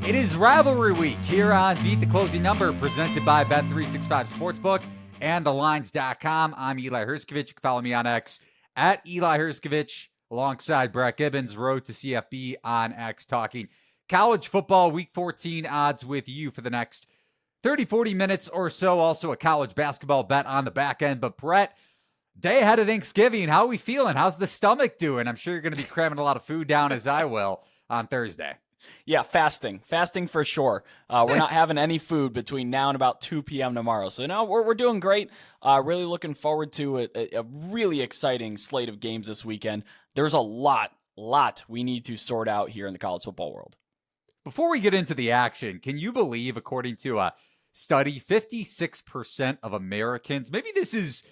It is rivalry week here on Beat the Closing Number, presented by Bet365 Sportsbook and TheLines.com. I'm Eli Hershkovich. You can follow me on X at Eli Hershkovich, alongside Brett Gibbons, Road to CFB on X, talking college football week 14 odds with you for the next 30, 40 minutes or so. Also a college basketball bet on the back end. But Brett, day ahead of Thanksgiving, how are we feeling? How's the stomach doing? I'm sure you're going to be cramming a lot of food down, as I will, on Thursday. Yeah, fasting for sure. We're not having any food between now and about 2 p.m. tomorrow. So now we're doing great. Really looking forward to a really exciting slate of games this weekend. There's a lot we need to sort out here in the college football world. Before we get into the action, can you believe, according to a study, 56% of Americans, maybe this is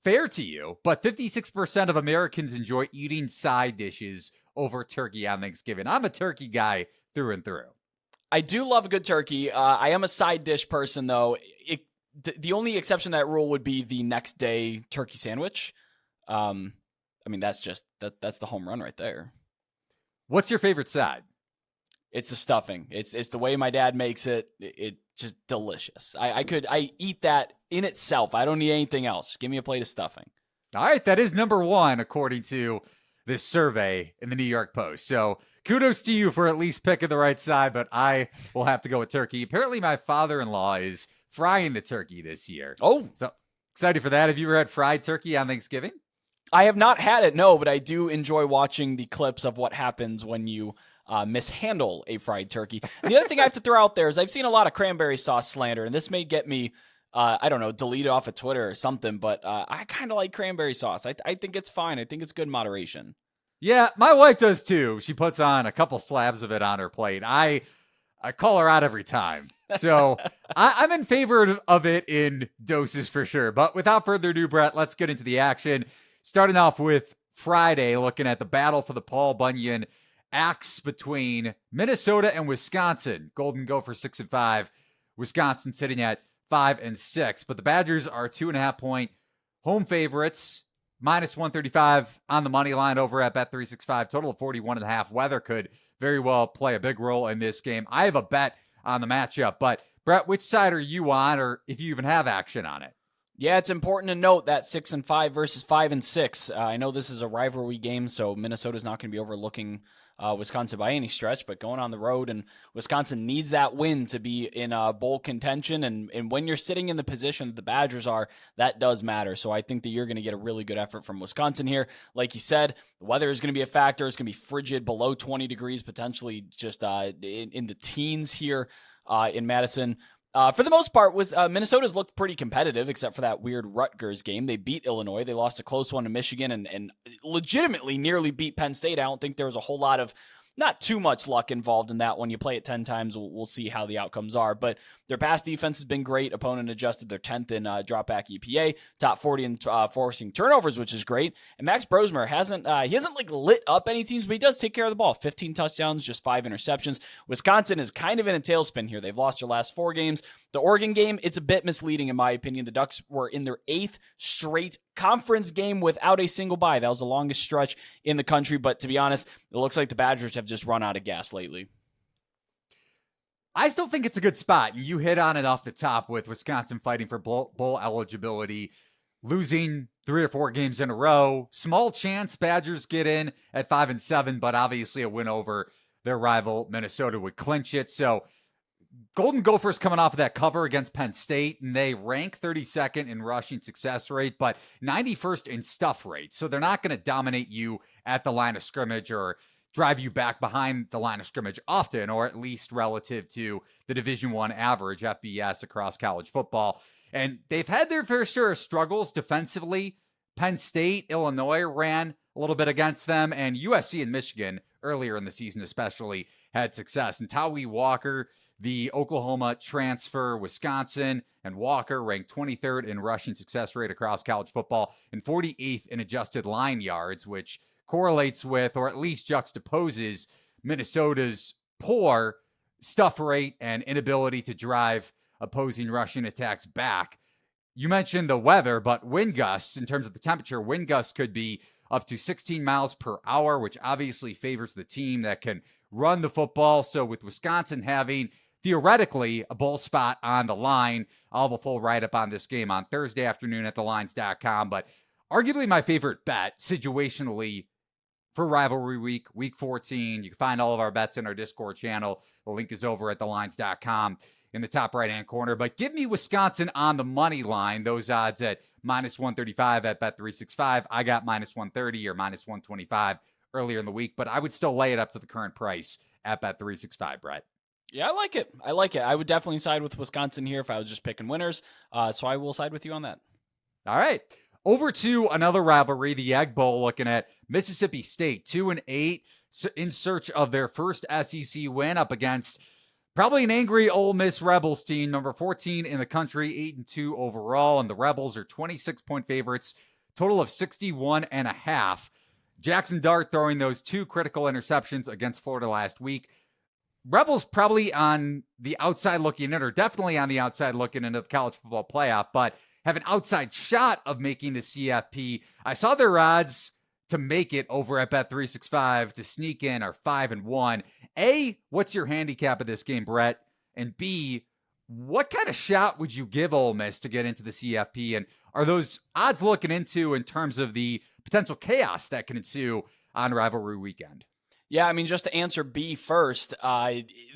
fair to you, but 56% of Americans enjoy eating side dishes over turkey on Thanksgiving. I'm a turkey guy through and through. I do love a good turkey. I am a side dish person, though. The only exception to that rule would be the next day turkey sandwich. I mean, that's the home run right there. What's your favorite side? It's the stuffing. It's the way my dad makes it. It's just delicious. I eat that in itself. I don't need anything else. Give me a plate of stuffing. All right, that is number one, according to this survey in the New York Post. So kudos to you for at least picking the right side, but I will have to go with turkey. Apparently my father-in-law is frying the turkey this year. Oh. So excited for that. Have you ever had fried turkey on Thanksgiving? I have not had it, no, but I do enjoy watching the clips of what happens when you mishandle a fried turkey. And the other thing I have to throw out there is I've seen a lot of cranberry sauce slander, and this may get me I don't know, deleted off of Twitter or something, but I kind of like cranberry sauce. I think it's fine. I think it's good moderation. Yeah, my wife does too. She puts on a couple slabs of it on her plate. I call her out every time. So I'm in favor of it in doses for sure. But without further ado, Brett, let's get into the action. Starting off with Friday, looking at the battle for the Paul Bunyan axe between Minnesota and Wisconsin. Golden Gopher 6-5. Wisconsin sitting at 5-6, but the Badgers are 2.5-point home favorites, -135 on the money line over at Bet365. Total of 41.5. Weather could very well play a big role in this game. I have a bet on the matchup, but Brett, which side are you on, or if you even have action on it? Yeah, it's important to note that 6-5 versus 5-6. I know this is a rivalry game, so Minnesota's not going to be overlooking Wisconsin by any stretch, but going on the road, and Wisconsin needs that win to be in bowl contention, and when you're sitting in the position that the Badgers are, that does matter. So I think that you're going to get a really good effort from Wisconsin here. Like you said, the weather is going to be a factor. It's going to be frigid, below 20 degrees, potentially just in the teens here in Madison. For the most part, Minnesota's looked pretty competitive, except for that weird Rutgers game. They beat Illinois. They lost a close one to Michigan and legitimately nearly beat Penn State. I don't think there was a whole lot of, not too much luck involved in that one. You play it 10 times, we'll see how the outcomes are. But their pass defense has been great. Opponent adjusted. They're 10th in dropback EPA, top 40 in forcing turnovers, which is great. And Max Brosmer hasn't like lit up any teams, but he does take care of the ball. 15 touchdowns, just 5 interceptions. Wisconsin is kind of in a tailspin here. They've lost their last 4 games. The Oregon game, it's a bit misleading in my opinion. The Ducks were in their 8th straight conference game without a single bye. That was the longest stretch in the country, but to be honest, it looks like the Badgers have just run out of gas lately. I still think it's a good spot. You hit on it off the top with Wisconsin fighting for bowl eligibility, losing 3 or 4 games in a row. Small chance Badgers get in at 5-7, but obviously a win over their rival Minnesota would clinch it. So Golden Gophers coming off of that cover against Penn State, and they rank 32nd in rushing success rate, but 91st in stuff rate. So they're not going to dominate you at the line of scrimmage or drive you back behind the line of scrimmage often, or at least relative to the Division I average FBS across college football. And they've had their fair share of struggles defensively. Penn State, Illinois ran a little bit against them, and USC and Michigan earlier in the season especially had success. And Tawi Walker, the Oklahoma transfer, Wisconsin, and Walker ranked 23rd in rushing success rate across college football and 48th in adjusted line yards, which correlates with, or at least juxtaposes, Minnesota's poor stuff rate and inability to drive opposing rushing attacks back. You mentioned the weather, but wind gusts, in terms of the temperature, wind gusts could be up to 16 miles per hour, which obviously favors the team that can run the football. So with Wisconsin having theoretically a bowl spot on the line, I'll have a full write-up on this game on Thursday afternoon at thelines.com. But arguably my favorite bet situationally for rivalry week, week 14. You can find all of our bets in our Discord channel. The link is over at thelines.com in the top right-hand corner. But give me Wisconsin on the money line. Those odds at minus 135 at Bet365. I got minus 130 or minus 125 earlier in the week, but I would still lay it up to the current price at Bet365, Brett. Yeah, I like it. I would definitely side with Wisconsin here if I was just picking winners. So I will side with you on that. All right. Over to another rivalry, the Egg Bowl, looking at Mississippi State, 2-8, in search of their first SEC win up against probably an angry Ole Miss Rebels team, number 14 in the country, 8-2 overall, and the Rebels are 26-point favorites, total of 61.5. Jackson Dart throwing those 2 critical interceptions against Florida last week. Rebels probably on the outside looking in, or definitely on the outside looking into the college football playoff, but have an outside shot of making the CFP. I saw their odds to make it over at Bet365 to sneak in are 5-1. A, what's your handicap of this game, Brett? And B, what kind of shot would you give Ole Miss to get into the CFP? And are those odds looking into in terms of the potential chaos that can ensue on rivalry weekend? Yeah, I mean, just to answer B first,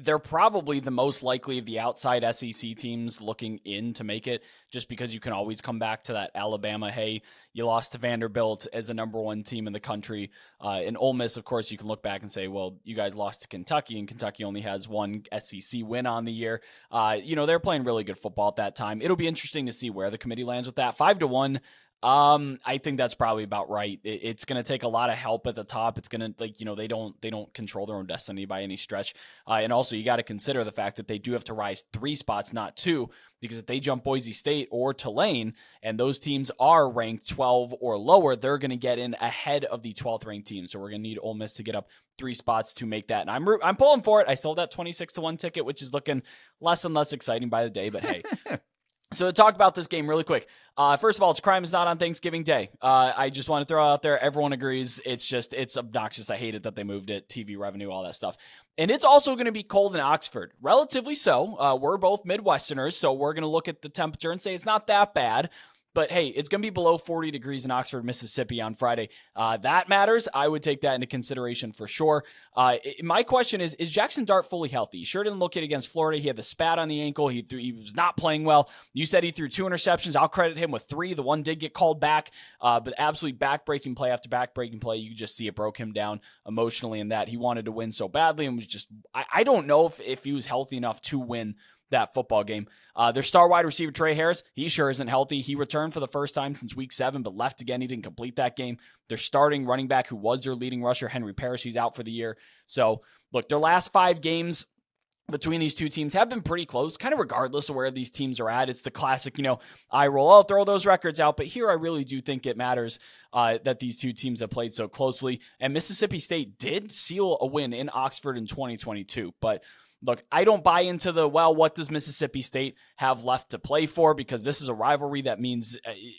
they're probably the most likely of the outside SEC teams looking in to make it, just because you can always come back to that Alabama, hey, you lost to Vanderbilt as the number 1 team in the country. In Ole Miss, of course, you can look back and say, well, you guys lost to Kentucky, and Kentucky only has 1 SEC win on the year. They're playing really good football at that time. It'll be interesting to see where the committee lands with that. 5-1. I think that's probably about right. It's going to take a lot of help at the top. It's going to, they don't control their own destiny by any stretch. And also you got to consider the fact that they do have to rise 3 spots, not 2, because if they jump Boise State or Tulane, and those teams are ranked 12 or lower, they're going to get in ahead of the 12th ranked team. So we're going to need Ole Miss to get up 3 spots to make that. And I'm pulling for it. I sold that 26-1 ticket, which is looking less and less exciting by the day, but hey. So to talk about this game really quick, first of all, it's Crime is Not on Thanksgiving Day. I just want to throw out there, everyone agrees, it's obnoxious. I hate it that they moved it, TV revenue, all that stuff. And it's also going to be cold in Oxford, relatively so. We're both Midwesterners, so we're going to look at the temperature and say it's not that bad. But hey, it's going to be below 40 degrees in Oxford, Mississippi on Friday. That matters. I would take that into consideration for sure. My question is Jackson Dart fully healthy? He sure didn't look it against Florida. He had the spat on the ankle. He was not playing well. You said he threw 2 interceptions. I'll credit him with 3. The one did get called back, but absolutely back-breaking play after back-breaking play. You just see it broke him down emotionally in that he wanted to win so badly and was just, I don't know if he was healthy enough to win that football game. Their star wide receiver, Trey Harris, he sure isn't healthy. He returned for the first time since week 7, but left again. He didn't complete that game. Their starting running back, who was their leading rusher, Henry Parrish, he's out for the year. So, look, their last 5 games between these 2 teams have been pretty close, kind of regardless of where these teams are at. It's the classic, eye roll, I'll throw those records out. But here I really do think it matters that these 2 teams have played so closely. And Mississippi State did seal a win in Oxford in 2022. But look, I don't buy into what does Mississippi State have left to play for? Because this is a rivalry that means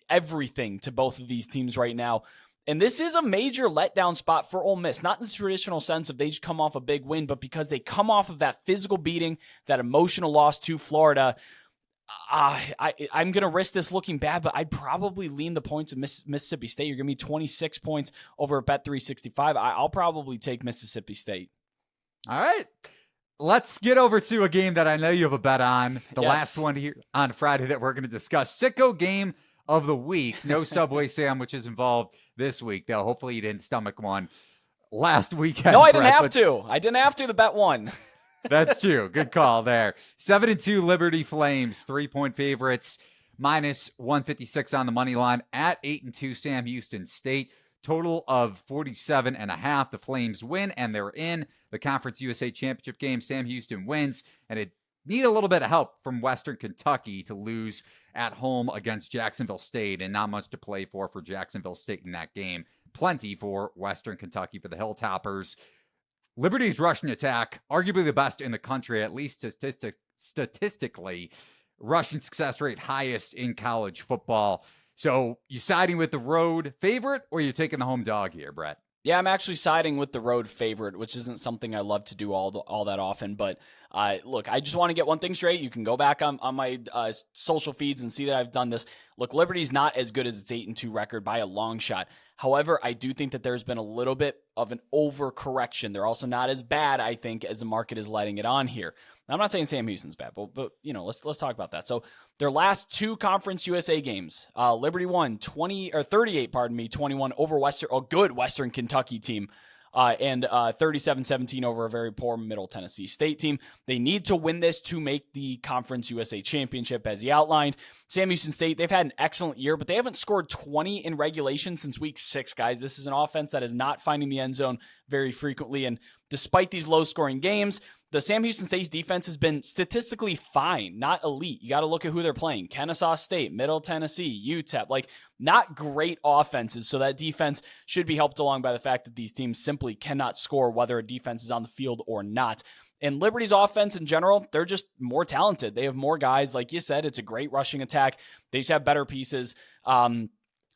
everything to both of these teams right now. And this is a major letdown spot for Ole Miss, not in the traditional sense of they just come off a big win, but because they come off of that physical beating, that emotional loss to Florida. I'm going to risk this looking bad, but I'd probably lean the points of Mississippi State. You're going to be 26 points over at Bet365. I'll probably take Mississippi State. All right. Let's get over to a game that I know you have a bet on. The last one here on Friday that we're going to discuss. Sicko game of the week. No Subway sandwiches involved this week, though. Hopefully you didn't stomach one last weekend. No, I didn't have to. I didn't have to. The bet won. That's true. Good call there. 7-2 Liberty Flames, 3-point favorites, minus 156 on the money line at 8-2 Sam Houston State. Total of 47.5. The Flames win, and they're in the Conference USA Championship game. Sam Houston wins, and it need a little bit of help from Western Kentucky to lose at home against Jacksonville State, and not much to play for Jacksonville State in that game. Plenty for Western Kentucky for the Hilltoppers. Liberty's rushing attack, arguably the best in the country, at least statistically. Rushing success rate highest in college football. So you siding with the road favorite, or you're taking the home dog here, Brett? Yeah, I'm actually siding with the road favorite, which isn't something I love to do all that often. But look, I just want to get one thing straight. You can go back on my social feeds and see that I've done this. Look, Liberty's not as good as its 8-2 record by a long shot. However, I do think that there's been a little bit of an overcorrection. They're also not as bad, I think, as the market is letting it on here. Now, I'm not saying Sam Houston's bad, but let's talk about that. So their last 2 Conference USA games, Liberty won 21 over good Western Kentucky team, and 37-17 over a very poor Middle Tennessee State team. They need to win this to make the Conference USA championship, as he outlined. Sam Houston State, they've had an excellent year, but they haven't scored 20 in regulation since week 6, guys. This is an offense that is not finding the end zone very frequently, and despite these low-scoring games, the Sam Houston State's defense has been statistically fine, not elite. You got to look at who they're playing. Kennesaw State, Middle Tennessee, UTEP, not great offenses. So that defense should be helped along by the fact that these teams simply cannot score whether a defense is on the field or not. And Liberty's offense in general, they're just more talented. They have more guys. Like you said, it's a great rushing attack. They just have better pieces.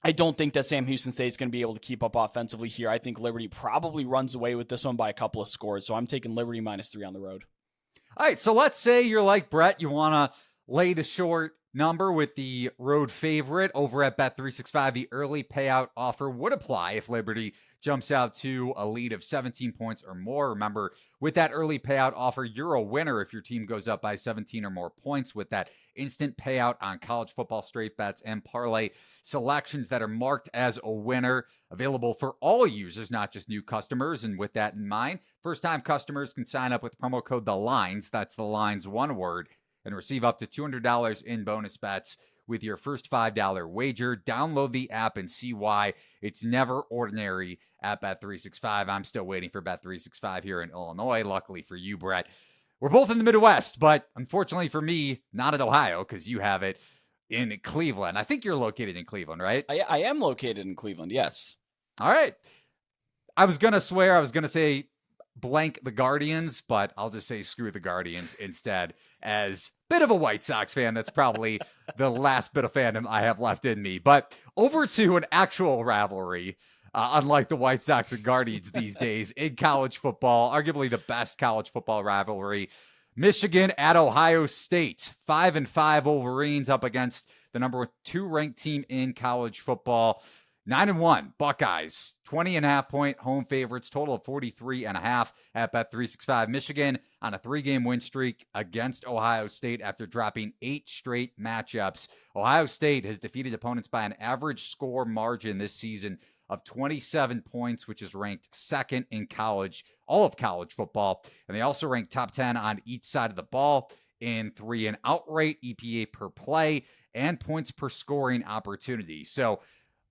I don't think that Sam Houston State is going to be able to keep up offensively here. I think Liberty probably runs away with this one by a couple of scores. So I'm taking Liberty -3 on the road. All right, so let's say you're like Brett. You want to lay the short number with the road favorite over at Bet365. The early payout offer would apply if Liberty jumps out to a lead of 17 points or more. Remember, with that early payout offer, you're a winner if your team goes up by 17 or more points with that instant payout on college football straight bets and parlay selections that are marked as a winner. Available for all users, not just new customers. And with that in mind, first-time customers can sign up with promo code THELINES, that's the lines one word, and receive up to $200 in bonus bets with your first $5 wager. Download the app and see why it's never ordinary at Bet365. I'm still waiting for Bet365 here in Illinois. Luckily for you, Brett, we're both in the Midwest, but unfortunately for me, not in Ohio, because you have it in Cleveland. I think you're located in Cleveland, right? I am located in Cleveland, yes. All right. I was going to say blank the Guardians, but I'll just say screw the Guardians instead. As a bit of a White Sox fan, that's probably the last bit of fandom I have left in me. But over to an actual rivalry, unlike the White Sox and Guardians these days in college football, arguably the best college football rivalry. Michigan at Ohio State, 5-5 Wolverines up against the number 2 ranked team in college football. 9-1 Buckeyes, 20.5 point home favorites, total of 43.5 at Bet365. Michigan on a 3-game win streak against Ohio State after dropping 8 straight matchups. Ohio State has defeated opponents by an average score margin this season of 27 points, which is ranked 2nd in all of college football. And they also rank top 10 on each side of the ball in 3 and out rate, EPA per play, and points per scoring opportunity. So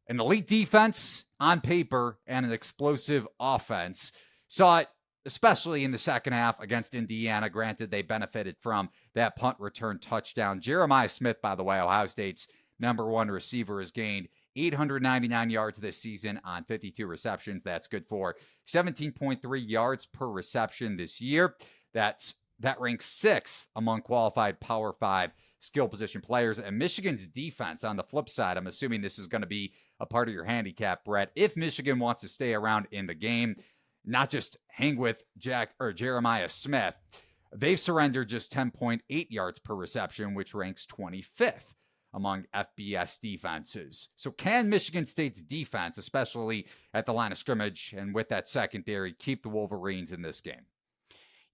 an elite defense on paper and an explosive offense. Saw it especially in the second half against Indiana. Granted, they benefited from that punt return touchdown. Jeremiah Smith, by the way, Ohio State's number 1 receiver, has gained 899 yards this season on 52 receptions. That's good for 17.3 yards per reception this year. That ranks 6th among qualified Power 5 skill position players. And Michigan's defense, on the flip side, I'm assuming this is going to be a part of your handicap, Brett. If Michigan wants to stay around in the game, not just hang with Jeremiah Smith, they've surrendered just 10.8 yards per reception, which ranks 25th among FBS defenses. So can Michigan State's defense, especially at the line of scrimmage and with that secondary, keep the Wolverines in this game?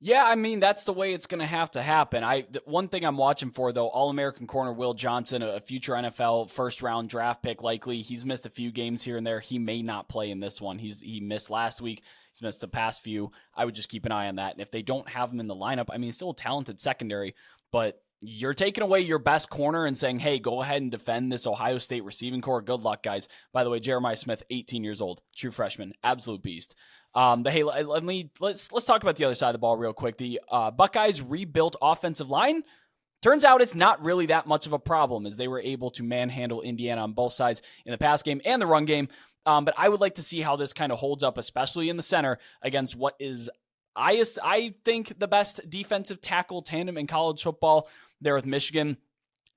Yeah, I mean, that's the way it's going to happen. One thing I'm watching for, though, All-American corner Will Johnson, a future NFL first-round draft pick likely. He's missed a few games here and there. He may not play in this one. He missed last week. He's missed the past few. I would just keep an eye on that. And if they don't have him in the lineup, I mean, still a talented secondary, but you're taking away your best corner and saying, hey, go ahead and defend this Ohio State receiving core. Good luck, guys. By the way, Jeremiah Smith, 18 years old, true freshman, absolute beast. But hey, let's talk about the other side of the ball real quick. The Buckeyes rebuilt offensive line. Turns out it's not really that much of a problem, as they were able to manhandle Indiana on both sides in the pass game and the run game. But I would like to see how this kind of holds up, especially in the center against what is, I think, the best defensive tackle tandem in college football there with Michigan.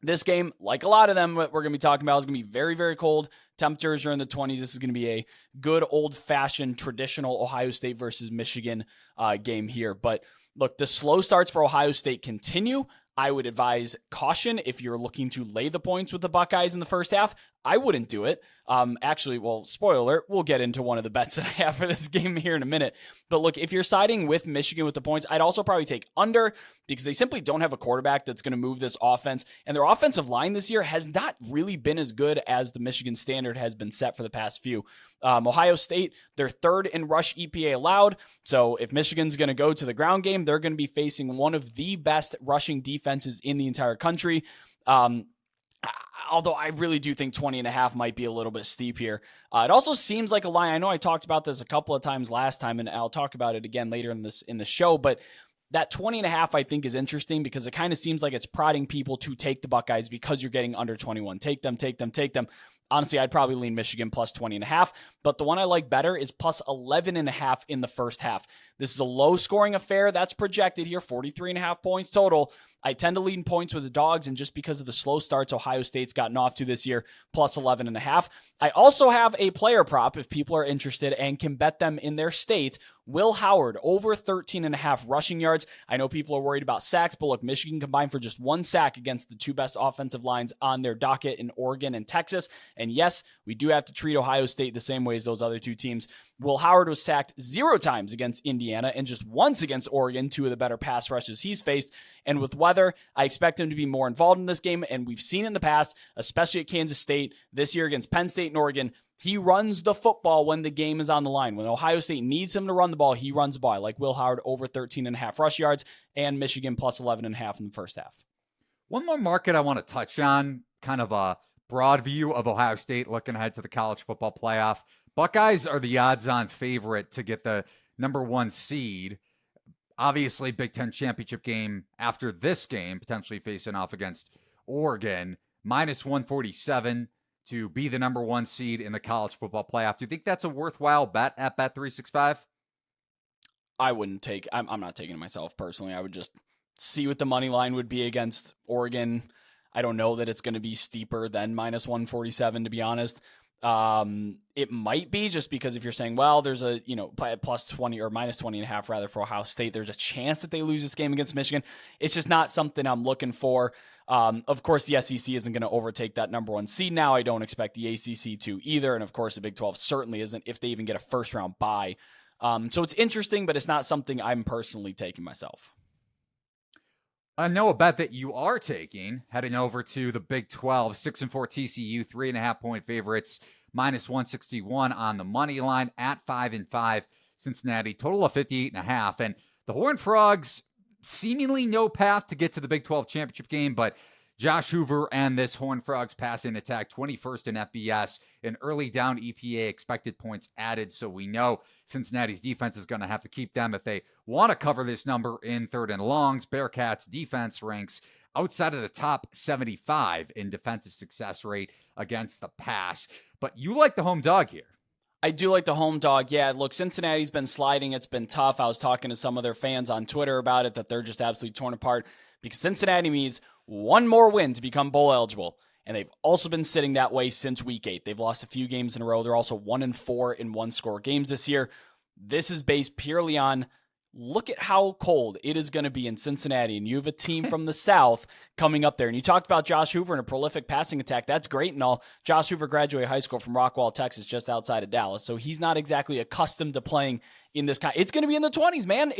This game, like a lot of them what we're going to be talking about, is going to be very, very cold. Temperatures are in the 20s. This is going to be a good old-fashioned traditional Ohio State versus Michigan game here. But look, the slow starts for Ohio State continue. I would advise caution if you're looking to lay the points with the Buckeyes in the first half. I wouldn't do it. Actually, well, spoiler alert, we'll get into one of the bets that I have for this game here in a minute. But look, if you're siding with Michigan with the points, I'd also probably take under because they simply don't have a quarterback that's going to move this offense. And their offensive line this year has not really been as good as the Michigan standard has been set for the past few. Ohio State, they're third in rush EPA allowed. So if Michigan's going to go to the ground game, they're going to be facing one of the best rushing defenses in the entire country. Although I really do think 20.5 might be a little bit steep here. It also seems like a line. I know I talked about this a couple of times last time, and I'll talk about it again later in the show, but that 20.5 I think is interesting because it kind of seems like it's prodding people to take the Buckeyes because you're getting under 21. Take them. Honestly, I'd probably lean Michigan plus 20.5, but the one I like better is plus 11.5 in the first half. This is a low scoring affair that's projected here, 43.5 points total. I tend to lean points with the dogs, and just because of the slow starts Ohio State's gotten off to this year, plus 11.5. I also have a player prop if people are interested and can bet them in their state. Will Howard over 13.5 rushing yards. I know people are worried about sacks, but look, Michigan combined for just one sack against the two best offensive lines on their docket in Oregon and Texas. And yes, we do have to treat Ohio State the same way as those other two teams. Will Howard was sacked 0 times against Indiana and just once against Oregon, two of the better pass rushes he's faced. And with weather, I expect him to be more involved in this game. And we've seen in the past, especially at Kansas State, this year against Penn State and Oregon, he runs the football when the game is on the line. When Ohio State needs him to run the ball, he runs the ball. I like Will Howard over 13.5 rush yards and Michigan plus 11.5 in the first half. One more market I want to touch on, kind of a broad view of Ohio State looking ahead to the college football playoff. Buckeyes are the odds-on favorite to get the number 1 seed. Obviously, Big Ten championship game after this game, potentially facing off against Oregon, minus 147 to be the number 1 seed in the college football playoff. Do you think that's a worthwhile bet at Bet365? I wouldn't take. I'm not taking it myself personally. I would just see what the money line would be against Oregon. I don't know that it's going to be steeper than minus 147, to be honest. It might be just because if you're saying, well, there's a, plus 20 or minus 20.5 rather for Ohio State, there's a chance that they lose this game against Michigan. It's just not something I'm looking for. Of course, the SEC isn't going to overtake that number 1 seed now. I don't expect the ACC to either. And of course, the Big 12 certainly isn't if they even get a first round bye. So it's interesting, but it's not something I'm personally taking myself. I know a bet that you are taking, heading over to the Big 12, 6-4 TCU, 3.5-point favorites, minus 161 on the money line at 5-5 Cincinnati, total of 58.5. And the Horned Frogs, seemingly no path to get to the Big 12 championship game, but Josh Hoover and this Horned Frogs passing attack, 21st in FBS, and early down EPA expected points added. So we know Cincinnati's defense is going to have to keep them if they want to cover this number in 3rd and longs. Bearcats defense ranks outside of the top 75 in defensive success rate against the pass. But you like the home dog here. I do like the home dog. Yeah, look, Cincinnati's been sliding. It's been tough. I was talking to some of their fans on Twitter about it, that they're just absolutely torn apart because Cincinnati needs one more win to become bowl eligible. And they've also been sitting that way since week 8. They've lost a few games in a row. They're also 1-4 in one-score games this year. This is based purely on, look at how cold it is going to be in Cincinnati, and you have a team from the South coming up there. And you talked about Josh Hoover and a prolific passing attack. That's great and all. Josh Hoover graduated high school from Rockwall, Texas, just outside of Dallas. So he's not exactly accustomed to playing in this kind. It's going to be in the 20s, man.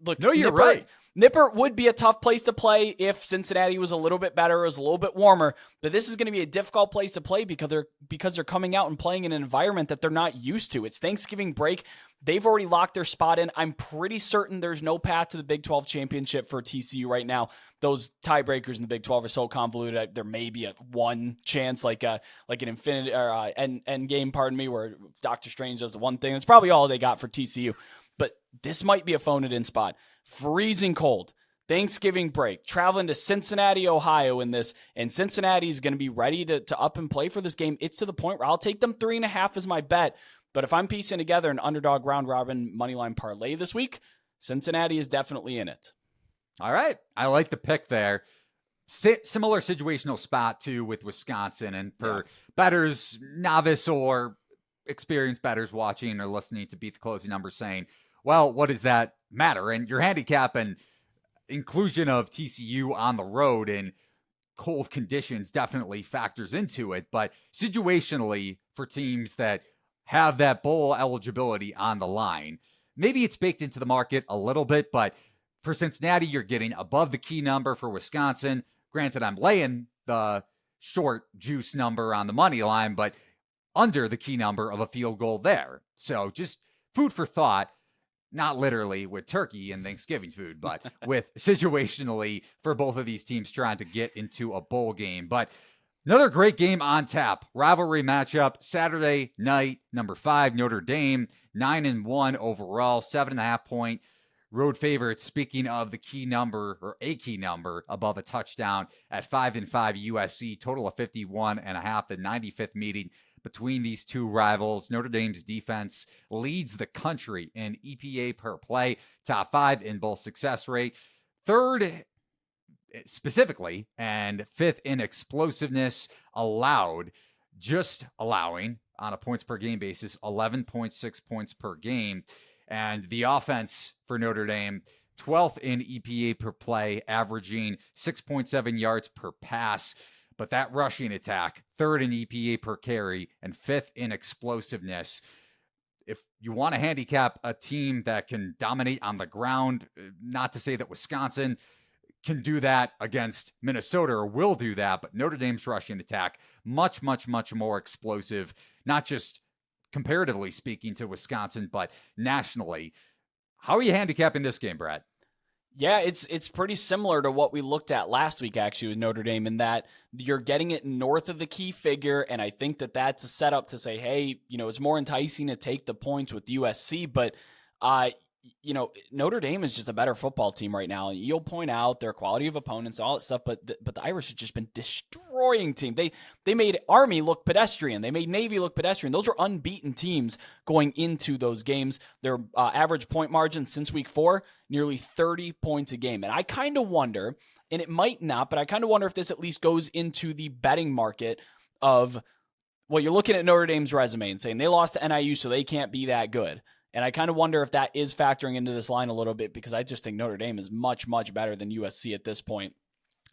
Look. No, you're right. Nipper would be a tough place to play if Cincinnati was a little bit better, was a little bit warmer, but this is going to be a difficult place to play because they're coming out and playing in an environment that they're not used to. It's Thanksgiving break. They've already locked their spot in. I'm pretty certain there's no path to the Big 12 championship for TCU right now. Those tiebreakers in the Big 12 are so convoluted. There may be one chance, like an infinity or end game, where Doctor Strange does the one thing. That's probably all they got for TCU. But this might be a phone-it-in spot. Freezing cold, Thanksgiving break, traveling to Cincinnati, Ohio in this, and Cincinnati is going to be ready to up and play for this game. It's to the point where I'll take them 3.5 as my bet. But if I'm piecing together an underdog round-robin moneyline parlay this week, Cincinnati is definitely in it. All right. I like the pick there. Similar situational spot too with Wisconsin. And for bettors, novice or experienced bettors watching or listening to Beat the Closing Number saying, well, what does that matter? And your handicap and inclusion of TCU on the road in cold conditions definitely factors into it. But situationally, for teams that have that bowl eligibility on the line, maybe it's baked into the market a little bit. But for Cincinnati, you're getting above the key number. For Wisconsin, granted, I'm laying the short juice number on the money line, but under the key number of a field goal there. So just food for thought. Not literally with turkey and Thanksgiving food, but with situationally for both of these teams trying to get into a bowl game. But another great game on tap. Rivalry matchup Saturday night, number 5, Notre Dame, 9-1 overall, 7.5 point road favorites. Speaking of the key number or a key number above a touchdown at 5-5 USC, total of 51.5, the 95th meeting between these two rivals. Notre Dame's defense leads the country in EPA per play, top 5 in both success rate, 3rd specifically, and 5th in explosiveness allowed, just allowing on a points per game basis, 11.6 points per game. And the offense for Notre Dame, 12th in EPA per play, averaging 6.7 yards per pass. But that rushing attack, 3rd in EPA per carry and 5th in explosiveness. If you want to handicap a team that can dominate on the ground, not to say that Wisconsin can do that against Minnesota or will do that, but Notre Dame's rushing attack, much, much, much more explosive, not just comparatively speaking to Wisconsin, but nationally. How are you handicapping this game, Brad? Yeah, it's pretty similar to what we looked at last week, actually, with Notre Dame, in that you're getting it north of the key figure, and I think that that's a setup to say, hey, it's more enticing to take the points with USC, but Notre Dame is just a better football team right now. You'll point out their quality of opponents, all that stuff, but the Irish have just been destroying teams. They made Army look pedestrian. They made Navy look pedestrian. Those are unbeaten teams going into those games. Their average point margin since week 4, nearly 30 points a game. And I kind of wonder, and it might not, but I kind of wonder if this at least goes into the betting market of, well, you're looking at Notre Dame's resume and saying they lost to NIU, so they can't be that good. And I kind of wonder if that is factoring into this line a little bit, because I just think Notre Dame is much, much better than USC at this point.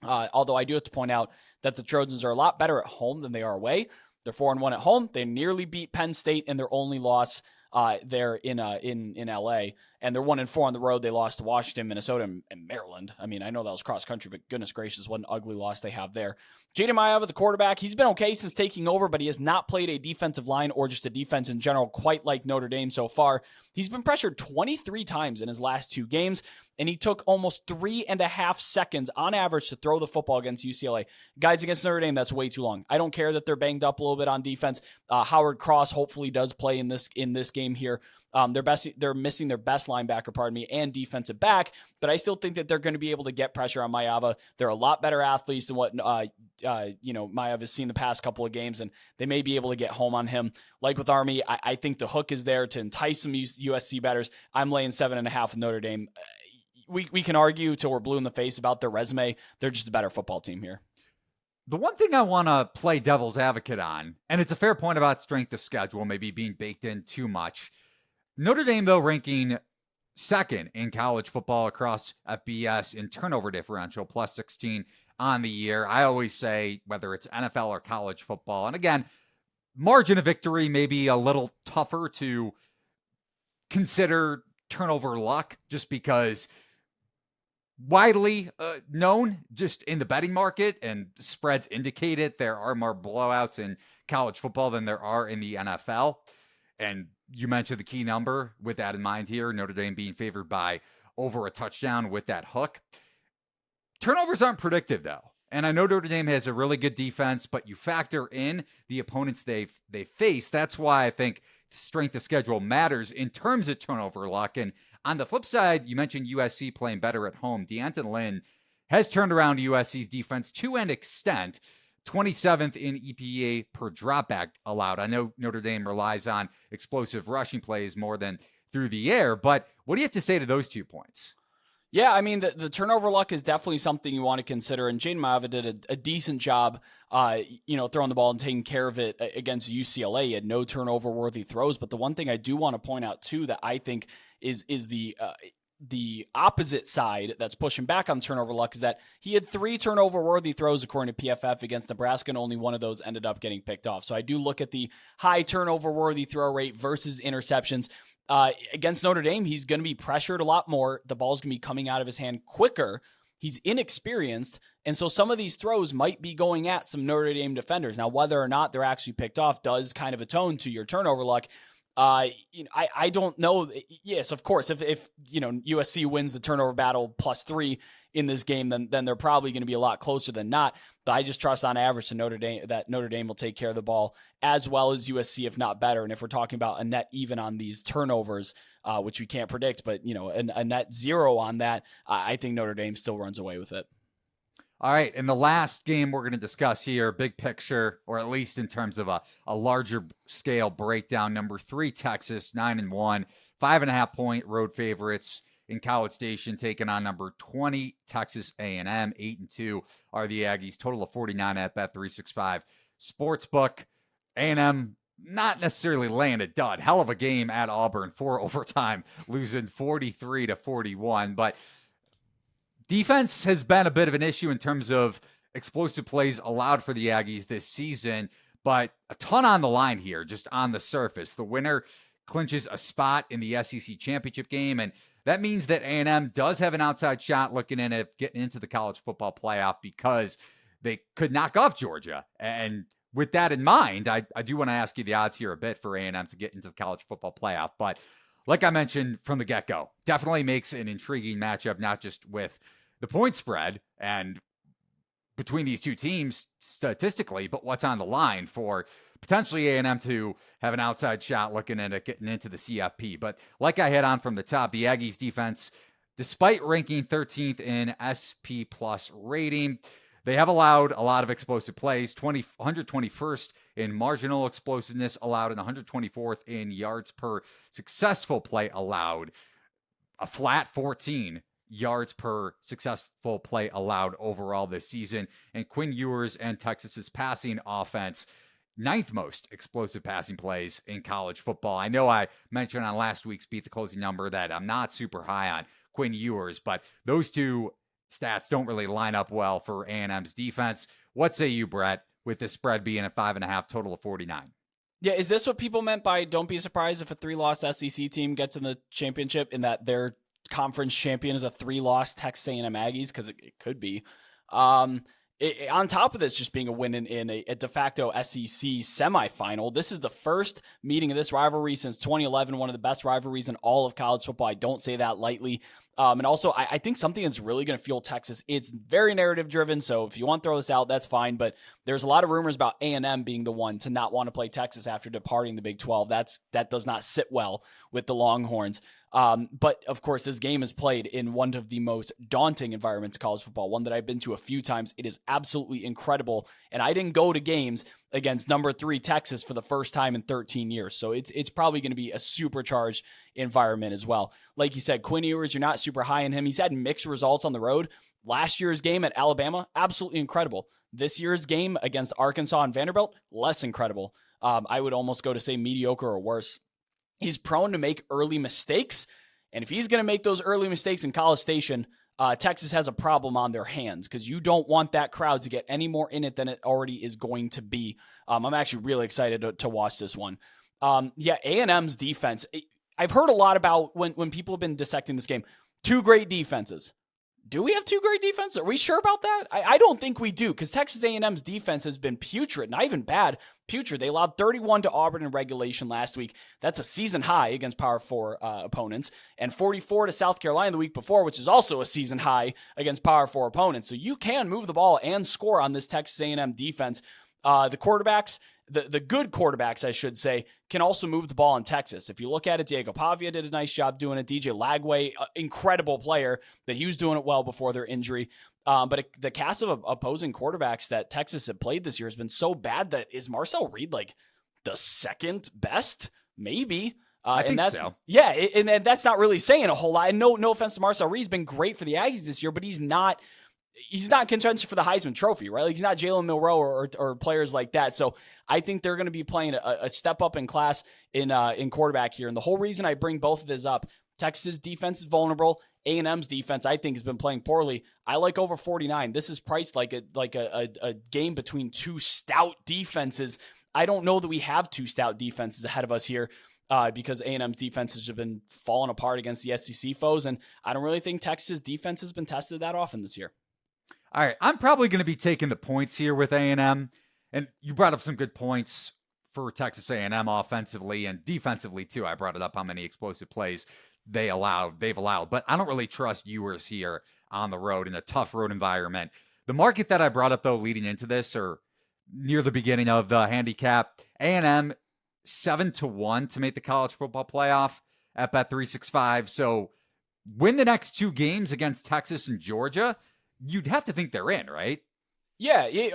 Although I do have to point out that the Trojans are a lot better at home than they are away. They're 4-1 at home. They nearly beat Penn State in their only loss there in LA, and they're 1-4 on the road. They lost to Washington, Minnesota, and Maryland. I mean, I know that was cross country, but goodness gracious, what an ugly loss they have there. Jaden Maiava, the quarterback, he's been okay since taking over, but he has not played a defensive line or just a defense in general quite like Notre Dame so far. He's been pressured 23 times in his last 2 games, and he took almost 3.5 seconds on average to throw the football against UCLA. Guys, against Notre Dame, that's way too long. I don't care that they're banged up a little bit on defense. Howard Cross hopefully does play in this game here. They're missing their best linebacker, and defensive back, but I still think that they're going to be able to get pressure on Maiava. They're a lot better athletes than what Maiava has seen the past couple of games, and they may be able to get home on him. Like with Army, I think the hook is there to entice some USC bettors. I'm laying 7.5 with Notre Dame. We can argue till we're blue in the face about their resume. They're just a better football team here. The one thing I want to play devil's advocate on, and it's a fair point about strength of schedule, maybe being baked in too much. Notre Dame, though, ranking 2nd in college football across FBS in turnover differential, plus 16 on the year. I always say, whether it's NFL or college football, and again, margin of victory may be a little tougher to consider turnover luck, just because widely known just in the betting market, and spreads indicate it, there are more blowouts in college football than there are in the NFL. And you mentioned the key number with that in mind here, Notre Dame being favored by over a touchdown with that hook. Turnovers aren't predictive, though. And I know Notre Dame has a really good defense, but you factor in the opponents they face. That's why I think strength of schedule matters in terms of turnover luck. And on the flip side, you mentioned USC playing better at home. D'Anton Lynn has turned around USC's defense to an extent. 27th in EPA per dropback allowed. I know Notre Dame relies on explosive rushing plays more than through the air, but what do you have to say to those 2 points? Yeah, I mean, the turnover luck is definitely something you want to consider, and Jaden Mava did a decent job, throwing the ball and taking care of it against UCLA. He had no turnover-worthy throws, but the one thing I do want to point out, too, that I think is the opposite side that's pushing back on turnover luck is that he had 3 turnover-worthy throws according to PFF against Nebraska, and only one of those ended up getting picked off. So I do look at the high turnover-worthy throw rate versus interceptions. Against Notre Dame, he's going to be pressured a lot more. The ball's going to be coming out of his hand quicker. He's inexperienced, and so some of these throws might be going at some Notre Dame defenders. Now, whether or not they're actually picked off does kind of atone to your turnover luck. I don't know. Yes, of course, if USC wins the turnover battle +3 in this game, then they're probably going to be a lot closer than not. But I just trust on average that Notre Dame will take care of the ball as well as USC, if not better. And if we're talking about a net even on these turnovers, which we can't predict, but a net 0 on that, I think Notre Dame still runs away with it. All right, in the last game we're going to discuss here, big picture, or at least in terms of a larger scale breakdown, number 3, Texas, 9-1, 5.5-point road favorites in College Station, taking on number 20, Texas A&M, 8-2 are the Aggies, total of 49 at Bet365 Sportsbook. A&M not necessarily laying a dud. Hell of a game at Auburn for overtime, losing 43-41, but defense has been a bit of an issue in terms of explosive plays allowed for the Aggies this season, but a ton on the line here, just on the surface. The winner clinches a spot in the SEC championship game, and that means that A&M does have an outside shot looking in at getting into the college football playoff because they could knock off Georgia. And with that in mind, I do want to ask you the odds here a bit for A&M to get into the college football playoff. But like I mentioned from the get-go, definitely makes an intriguing matchup, not just with the point spread and between these two teams statistically, but what's on the line for potentially A&M to have an outside shot looking at it getting into the CFP. But like I hit on from the top, the Aggies defense, despite ranking 13th in SP Plus rating, they have allowed a lot of explosive plays, 121st in marginal explosiveness allowed and 124th in yards per successful play allowed, a flat 14 yards per successful play allowed overall this season. And Quinn Ewers and Texas's passing offense, 9th most explosive passing plays in college football. I know I mentioned on last week's Beat the Closing Number that I'm not super high on Quinn Ewers, but those two stats don't really line up well for A&M's defense. What say you, Brett, with the spread being a 5.5, total of 49? Yeah, is this what people meant by don't be surprised if a 3-loss SEC team gets in the championship, in that their conference champion is a 3-loss Texas A&M Aggies? Because it could be. On top of this just being a win in a de facto SEC semifinal, this is the first meeting of this rivalry since 2011, one of the best rivalries in all of college football. I don't say that lightly. And also, I think something that's really going to fuel Texas, it's very narrative driven, so if you want to throw this out, that's fine, but there's a lot of rumors about A&M being the one to not want to play Texas after departing the Big 12. That does not sit well with the Longhorns. But of course, this game is played in one of the most daunting environments of college football, one that I've been to a few times. It is absolutely incredible. And I didn't go to games against number 3 Texas for the first time in 13 years. So it's probably going to be a supercharged environment as well. Like you said, Quinn Ewers, you're not super high on him. He's had mixed results on the road. Last year's game at Alabama, absolutely incredible. This year's game against Arkansas and Vanderbilt, less incredible. I would almost go to say mediocre or worse. He's prone to make early mistakes, and if he's going to make those early mistakes in College Station, Texas has a problem on their hands, because you don't want that crowd to get any more in it than it already is going to be. I'm actually really excited to watch this one. A&M's defense. I've heard a lot about when people have been dissecting this game. 2 great defenses. Do we have 2 great defenses? Are we sure about that? I don't think we do, because Texas A&M's defense has been putrid, not even bad, putrid. They allowed 31 to Auburn in regulation last week. That's a season high against Power 4 opponents, and 44 to South Carolina the week before, which is also a season high against Power 4 opponents. So you can move the ball and score on this Texas A&M defense. The quarterbacks, the good quarterbacks, I should say, can also move the ball in Texas. If you look at it, Diego Pavia did a nice job doing it. DJ Lagway, incredible player, but he was doing it well before their injury. But the cast of opposing quarterbacks that Texas had played this year has been so bad that is Marcel Reed like the second best? Maybe. I and think that's, so. Yeah, and that's not really saying a whole lot. And no offense to Marcel Reed's been great for the Aggies this year, but he's not in contention for the Heisman Trophy, right? Like he's not Jalen Milroe or players like that. So I think they're going to be playing a step up in class in quarterback here. And the whole reason I bring both of this up, Texas defense is vulnerable. A&M's defense, I think, has been playing poorly. I like over 49. This is priced like a game between two stout defenses. I don't know that we have two stout defenses ahead of us here. Because A&M's defenses have been falling apart against the SEC foes, and I don't really think Texas defense has been tested that often this year. All right, I'm probably going to be taking the points here with A&M, and you brought up some good points for Texas A&M offensively and defensively too. I brought it up how many explosive plays they've allowed, but I don't really trust Ewers here on the road in a tough road environment. The market that I brought up though leading into this, or near the beginning of the handicap, A&M 7-1 to make the college football playoff at Bet365. So win the next two games against Texas and Georgia, you'd have to think they're in, right? Yeah. They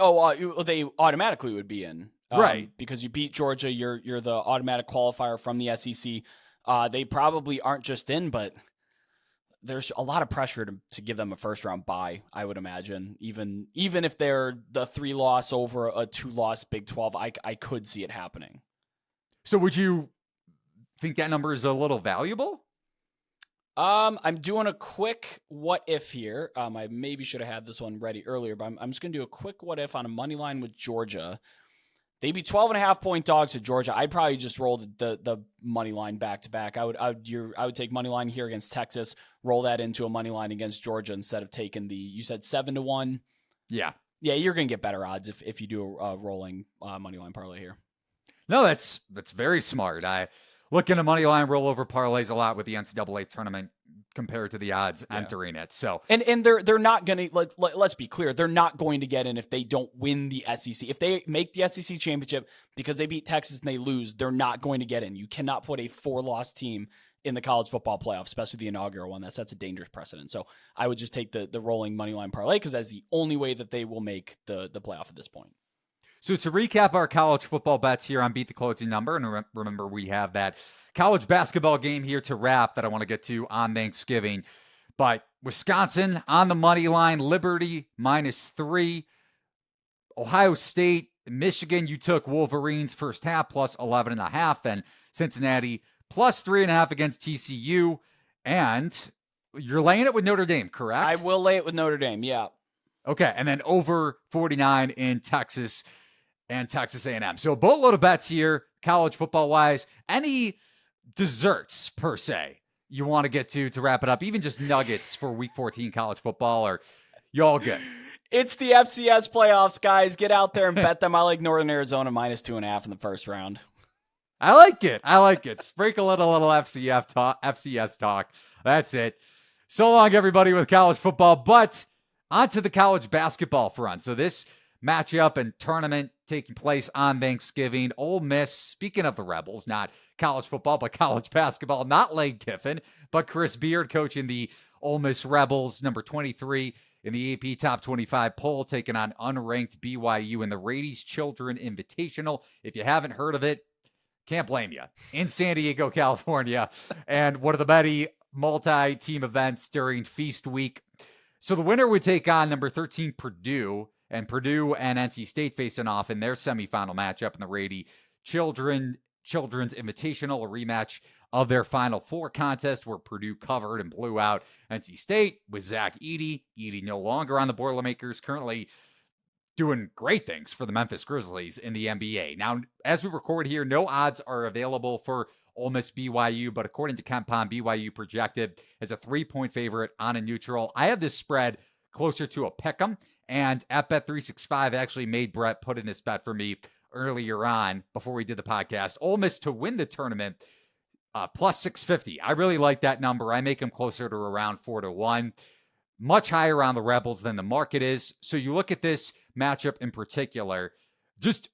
automatically would be in, right? Because you beat Georgia, you're the automatic qualifier from the SEC. They probably aren't just in, but there's a lot of pressure to give them a first round bye, I would imagine. Even if they're the 3-loss over a 2-loss Big 12, I could see it happening. So would you think that number is a little valuable? I'm doing a quick what if here. I maybe should have had this one ready earlier, but I'm just going to do a quick what if on a money line with Georgia. They'd be 12.5-point dogs at Georgia. I'd probably just roll the money line back to back. I would take money line here against Texas, roll that into a money line against Georgia instead of taking you said 7-1. Yeah, you're going to get better odds if you do a rolling money line parlay here. No, that's very smart. I look into money line rollover parlays a lot with the NCAA tournament compared to the odds entering it. So and they're not going to let's be clear, they're not going to get in if they don't win the SEC. If they make the SEC championship because they beat Texas and they lose, they're not going to get in. You cannot put a 4-loss team in the college football playoff, especially the inaugural one. That sets a dangerous precedent. So I would just take the rolling money line parlay because that's the only way that they will make the playoff at this point. So to recap our college football bets here on Beat the Closing Number, and remember we have that college basketball game here to wrap that I want to get to on Thanksgiving. But Wisconsin on the money line, Liberty -3, Ohio State, Michigan, you took Wolverines first half plus 11.5, then Cincinnati plus 3.5 against TCU, and you're laying it with Notre Dame, correct? I will lay it with Notre Dame, yeah. Okay, and then over 49 in Texas and Texas A&M. So a boatload of bets here, college football-wise. Any desserts, per se, you want to get to wrap it up? Even just nuggets for Week 14 college football, or you all good? It's the FCS playoffs, guys. Get out there and bet them. I like Northern Arizona -2.5 in the first round. I like it. Sprinkle a little FCS talk. That's it. So long, everybody, with college football. But onto the college basketball front. So this matchup and tournament taking place on Thanksgiving. Ole Miss, speaking of the Rebels, not college football, but college basketball, not Lane Kiffin, but Chris Beard coaching the Ole Miss Rebels, number 23 in the AP Top 25 poll, taking on unranked BYU in the Rady's Children Invitational. If you haven't heard of it, can't blame you. In San Diego, California, and one of the many multi-team events during Feast Week. So the winner would take on number 13 Purdue, and Purdue and NC State facing off in their semifinal matchup in the Rady Children's Invitational, a rematch of their Final Four contest where Purdue covered and blew out NC State with Zach Edey. Edey no longer on the Boilermakers, currently doing great things for the Memphis Grizzlies in the NBA. Now, as we record here, no odds are available for Ole Miss BYU, but according to KenPom, BYU projected as a 3-point favorite on a neutral. I have this spread closer to a pick'em, and at Bet365 actually made Brett put in this bet for me earlier on before we did the podcast. Ole Miss to win the tournament, plus 650. I really like that number. I make them closer to around 4-1. Much higher on the Rebels than the market is. So you look at this matchup in particular, just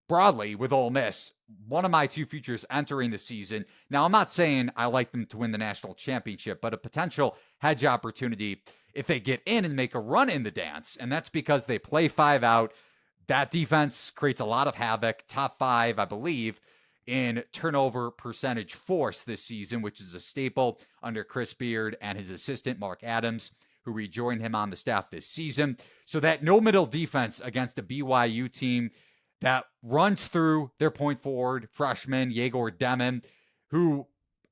broadly with Ole Miss, one of my two futures entering the season. Now, I'm not saying I like them to win the national championship, but a potential hedge opportunity if they get in and make a run in the dance. And that's because they play 5 out. That defense creates a lot of havoc. Top 5, I believe, in turnover percentage force this season, which is a staple under Chris Beard and his assistant, Mark Adams, who rejoined him on the staff this season. So that no-middle defense against a BYU team that runs through their point forward, freshman Yegor Demon, who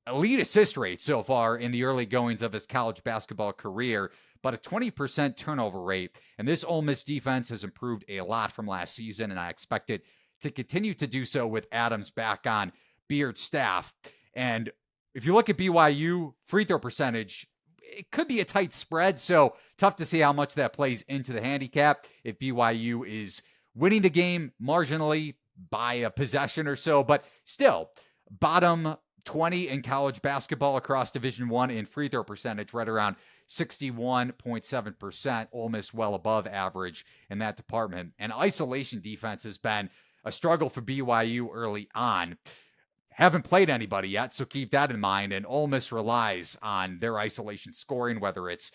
elite assist rate so far in the early goings of his college basketball career, but a 20% turnover rate. And this Ole Miss defense has improved a lot from last season, and I expect it to continue to do so with Adams back on Beard's staff. And if you look at BYU free throw percentage, it could be a tight spread, so tough to see how much that plays into the handicap if BYU is winning the game marginally by a possession or so. But still, bottom 20 in college basketball across Division I in free throw percentage, right around 61.7%. Ole Miss well above average in that department. And isolation defense has been a struggle for BYU early on. Haven't played anybody yet, so keep that in mind. And Ole Miss relies on their isolation scoring, whether it's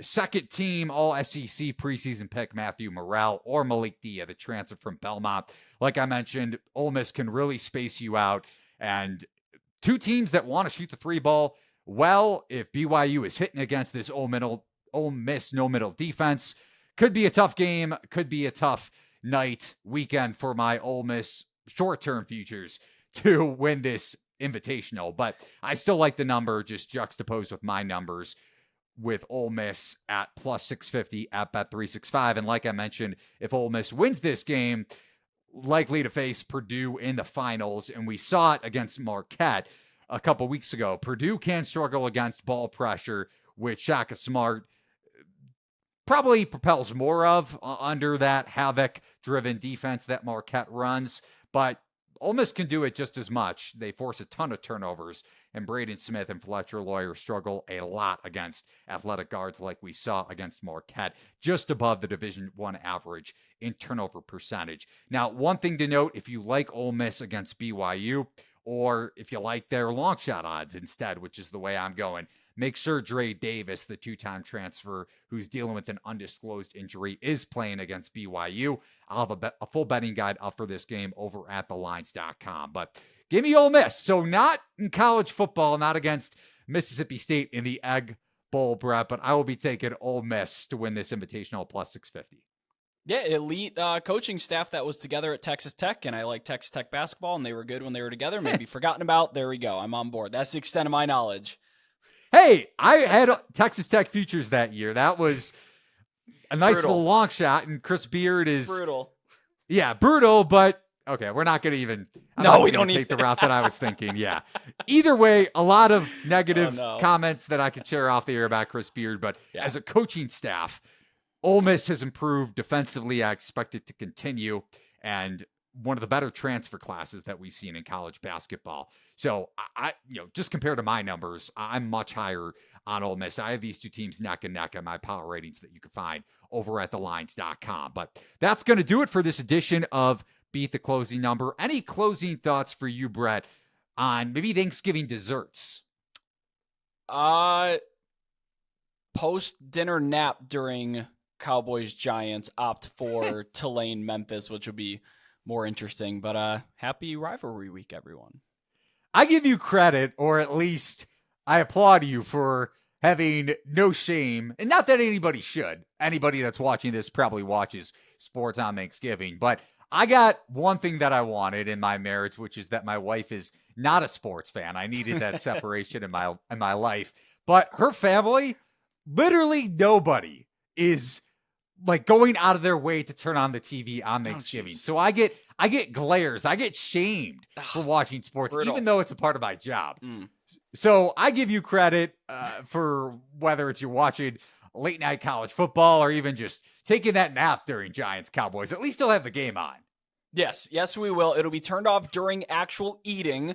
second team All-SEC preseason pick Matthew Morrell or Malik Dia, the transfer from Belmont. Like I mentioned, Ole Miss can really space you out. And two teams that want to shoot the three ball well, if BYU is hitting against this Ole Miss no-middle defense, could be a tough game, could be a tough night, weekend for my Ole Miss short-term futures to win this invitational. But I still like the number just juxtaposed with my numbers with Ole Miss at plus 650 at Bet365. And like I mentioned, if Ole Miss wins this game, likely to face Purdue in the finals. And we saw it against Marquette a couple weeks ago. Purdue can struggle against ball pressure, which Shaka Smart probably propels more of under that havoc-driven defense that Marquette runs. But Ole Miss can do it just as much. They force a ton of turnovers, and Braden Smith and Fletcher Lawyer struggle a lot against athletic guards like we saw against Marquette, just above the Division I average in turnover percentage. Now, one thing to note, if you like Ole Miss against BYU, or if you like their long shot odds instead, which is the way I'm going, make sure Dre Davis, the two-time transfer who's dealing with an undisclosed injury, is playing against BYU. I'll have a full betting guide up for this game over at thelines.com. But give me Ole Miss. So not in college football, not against Mississippi State in the Egg Bowl, Brett, but I will be taking Ole Miss to win this invitational plus 650. Yeah, elite coaching staff that was together at Texas Tech, and I like Texas Tech basketball, and they were good when they were together. Maybe forgotten about. There we go. I'm on board. That's the extent of my knowledge. Hey, I had Texas Tech futures that year. That was a nice little long shot, and Chris Beard is brutal. Yeah, brutal, but okay, we're not going to even. We don't take the route that I was thinking. Yeah. Either way, a lot of negative Oh, no. comments that I could share off the air about Chris Beard, but as a coaching staff, Ole Miss has improved defensively. I expect it to continue, and one of the better transfer classes that we've seen in college basketball. So I just compared to my numbers, I'm much higher on Ole Miss. I have these two teams neck and neck on my power ratings that you can find over at thelines.com. But that's going to do it for this edition of Beat the Closing Number. Any closing thoughts for you, Brett, on maybe Thanksgiving desserts? Post-dinner nap during Cowboys-Giants, opt for Tulane, Memphis, which would be more interesting. But happy rivalry week, everyone. I give you credit, or at least I applaud you for having no shame. And not that anybody should. Anybody that's watching this probably watches sports on Thanksgiving. But I got one thing that I wanted in my marriage, which is that my wife is not a sports fan. I needed that separation in my life. But her family, literally nobody is like going out of their way to turn on the TV on Thanksgiving. So I get glares. I get shamed for watching sports, even though it's a part of my job. So I give you credit for whether it's you're watching late night college football or even just taking that nap during Giants Cowboys. At least they'll have the game on. Yes, we will. It'll be turned off during actual eating.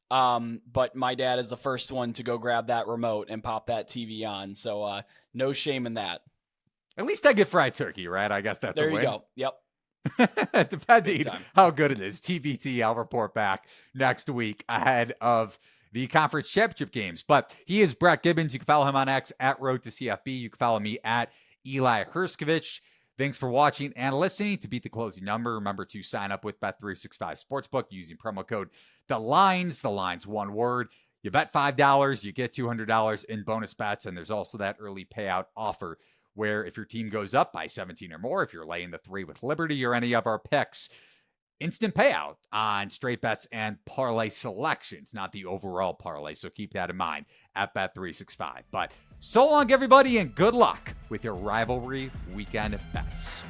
But my dad is the first one to go grab that remote and pop that TV on. So no shame in that. At least I get fried turkey, right? I guess that's there a win. There you go. Yep. Depending how good it is. TBT, I'll report back next week ahead of the conference championship games. But he is Brett Gibbons. You can follow him on X at Road to CFB. You can follow me at Eli Hershkovich. Thanks for watching and listening. To beat the closing number, remember to sign up with Bet365 Sportsbook using promo code The Lines one word. You bet $5, you get $200 in bonus bets, and there's also that early payout offer where if your team goes up by 17 or more, if you're laying the 3 with Liberty or any of our picks, instant payout on straight bets and parlay selections, not the overall parlay. So keep that in mind at Bet365. But so long, everybody, and good luck with your rivalry weekend bets.